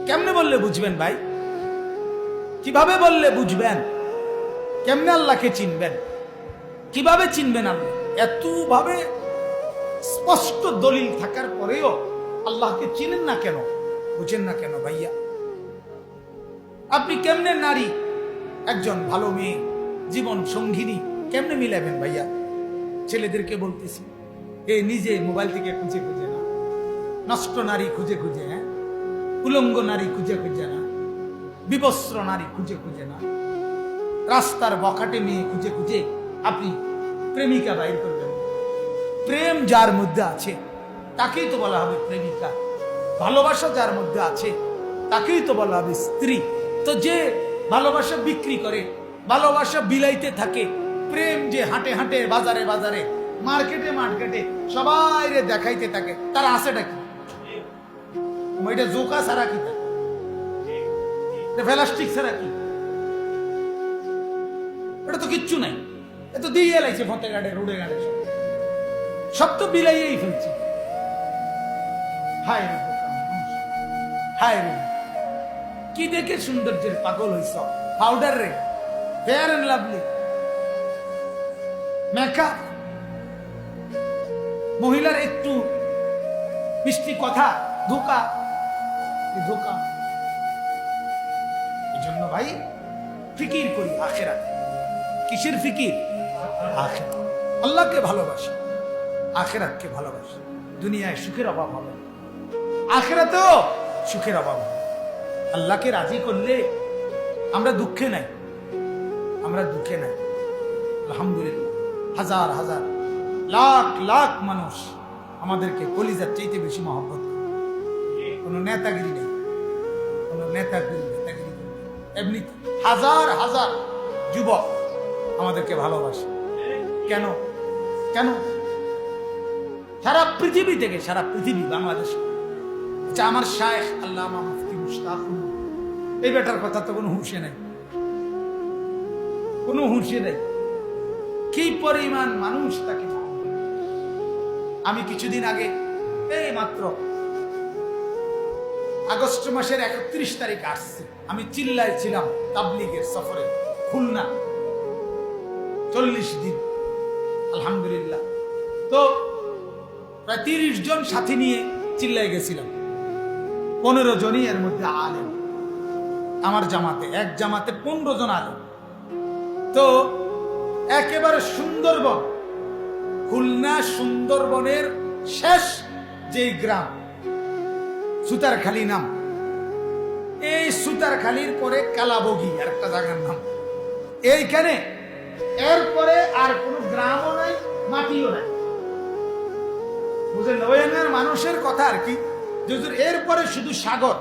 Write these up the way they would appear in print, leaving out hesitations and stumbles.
কেমনে বললে বুঝবেন ভাই? কিভাবে বললে বুঝবেন? কেমনে আল্লাহকে চিনবেন? কিভাবে চিনবেন আল্লাহ? এতভাবে স্পষ্ট দলিল থাকার পরেও আল্লাহকে চিনেন না কেন, বুঝেন না কেন ভাইয়া? আপনি কেমনে নারী, একজন ভালো মেয়ে, জীবন সঙ্গিনী কেমনে মিলাবেন ভাইয়া? ছেলেদেরকে বলতেছি, এ নিজে মোবাইল থেকে খুঁজে খুঁজে না, নষ্ট নারী খুঁজে খুঁজে, হ্যাঁ, উলঙ্গ নারী খুঁজে খুঁজে না, বিবস্ত্র নারী খুঁজে খুঁজে না, রাস্তার বখাটে মেয়ে খুঁজে খুঁজে আপনি প্রেমিকা বাইর করবেন। প্রেম যার মধ্যে আছে তাকেই তো বলা হবে প্রেমিকা। ভালোবাসা যার মধ্যে আছে তাকেই তো বলা হবে স্ত্রী। তো যে ভালোবাসা বিক্রি করে, ভালোবাসা বিলাইতে থাকে, প্রেম যে হাঁটে হাঁটে বাজারে বাজারে, মার্কেটে মার্কেটে সবাই রে দেখাইতে থাকে, তার আছেটা কি? ওইটা জোকা ছাড়া কি? প্লাস্টিক ছাড়া কি? এটা তো কিচ্ছু নাই। এ তো দিয়ে এলাইছে ফতে ঘাটে, রোডে ঘাটে, সব তো বিলাইয়েই ফেলছে। হায় রে বোকা মানুষ, হায় রে, কি দেখে সৌন্দর্যের পাগল হইছ? পাউডার রে, ফেয়ার এন্ড লাভলি, মেকআপ, মহিলার একটু মিষ্টি কথা, ধোকা, ধোকা। এই জন্য ভাই ফিকির করি আখিরাত। কিসের ফিকির? আখিরাত। আল্লাহকে ভালোবাসি, আখিরাতকে ভালোবাসি। দুনিয়ায় সুখের অভাব হবে, আখিরাতেও সুখের অভাব হবে। আল্লাহকে রাজি করলে আমরা দুঃখে নাই, আমরা দুঃখে নাই। আলহামদুলিল্লাহ, হাজার হাজার লাখ লাখ মানুষ আমাদেরকে কলিজার চাইতে বেশি মহব্বত করে। কোনো নেতাগিরি নেই, কোনো নেতাগিরি নেতাগিরি নেই। এমনি হাজার হাজার যুবক আমাদেরকে ভালোবাসে। কেন? কেন? সারা পৃথিবী থেকে, সারা পৃথিবী, বাংলাদেশ। আমার শায়েখ আল্লামা মুফতি মুশতাকুল, এই বেটার কথা তো কোনো হুঁশে নেই, কোনো হুঁশে নেই। কি পরিমাণ মানুষ তাকে। আমি কিছুদিন আগে, এই মাত্র আগস্ট মাসের 31 তারিখ আসছে, আমি চিল্লায় ছিলাম তাবলিগের সফরে খুলনা, 40 দিন। আলহামদুলিল্লাহ, তো প্রায় 30 জন সাথী নিয়ে চিল্লায় গেছিলাম। 15 জনই এর মধ্যে আলেম। আমার জামাতে, এক জামাতে 15 জন আলেম। তো একেবারে সুন্দরবন, খুলনা সুন্দরবনের শেষ যে গ্রাম সুতারখালী নাম, এই সুতারখালীর পরে কালাবগি আর একটা জায়গার নাম, এইখানে এরপরে আর কোনো গ্রামও নাই, মাটিও নাই। বুঝলেন? ওইখানের মানুষের কথা আর কি, এরপরে শুধু সাগর,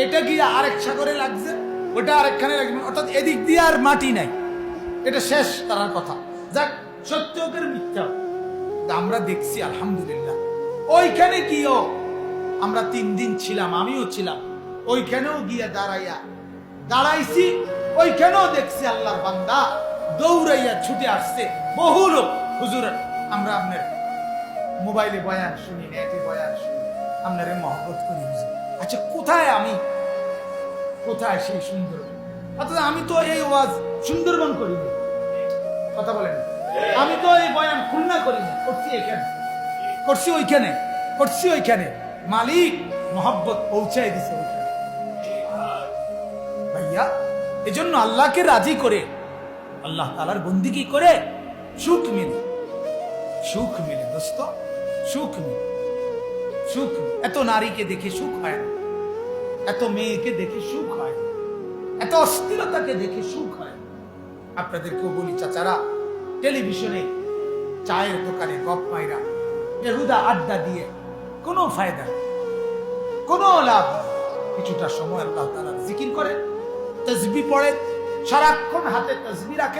এটা গিয়ে আরেক সাগরে লাগছে, ওটা আরেকখানে লাগবে, অর্থাৎ এদিক দিয়ে আর মাটি নাই, এটা শেষ তার কথা। যাক, সত্যকের মিথ্যা আমরা দেখছি। আলহামদুলিল্লাহ, ওইখানে গিয়েও আমরা 3 দিন ছিলাম, আমিও ছিলাম। ওইখানেও গিয়ে দাঁড়াইছি, ওইখানেও দেখছি আল্লাহর বান্দা দৌড়াইয়া ছুটে আসছে বহু লোক। হুজুর, আমরা আপনার মোবাইলে বয়ান শুনি, নেটে বয়ান শুনি, আপনার মহব্বত করি হুজুর। আচ্ছা, কোথায় আমি, কোথায় সেই সুন্দরবন? অর্থাৎ আমি তো এই ওয়াজ সুন্দরবন করিনি, কথা বলেন। আমি তো এই বয়ান খুলনা করিনি, করছি এখানে, করছি ওইখানে, করছি ওইখানে। মালিক মহব্বত পৌঁছায় দিছে ওইখানে ভাইয়া। এজন্য আল্লাহকে রাজি করে, আল্লাহ তাআলার বন্দেগী করে সুখ মিলে, সুখ মিলে দোস্ত, সুখ মিলে, সুখ। এত নারীকে দেখে সুখ হয় না, এত মেয়েকে দেখে সুখ হয় না, এত অস্থিরতাকে দেখে সুখ হয়। আপনাদেরকেও বলি চাচারা, টেলিভিশনে চায়ের দোকানে গপ মাইরা বেহুদা আড্ডা দিয়ে কোনো ফায়দা, কোনো লাভ। কিছুটা সময় আল্লাহ তাআলার জিকির করে, তাসবিহ পড়ে, সারাক্ষণ হাতে তাসবিহ রাখে।